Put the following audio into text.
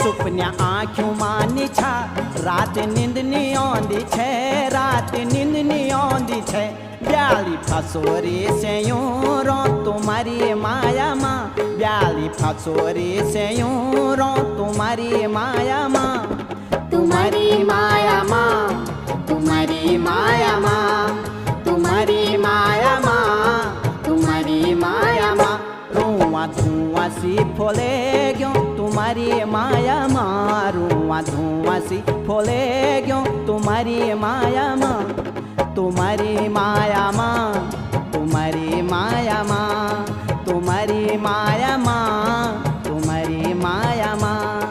सुपन्या आँखों मानी छा रात नींद नहीं आंदी छे रात नींद नहीं आंदी छे ब्याली फसोरी से यूं रो तुम्हारी माया माँ ब्याली फसोरी से यूं रो तुम्हारी माया माँ तुम्हारी माया माँ तुम्हारी माया माँ तुम्हारी माया माँ तुम्हारी माया माँ रुआ धुआं सी फोले गयो तुम्हारी माया माँ रुआ धुआं सी फोले गयो तुम्हारी माया माँ तुम्हारी माया माँ तुम्हारी माया माँ तुम्हारी माया माँ तुम्हारी माया माँ।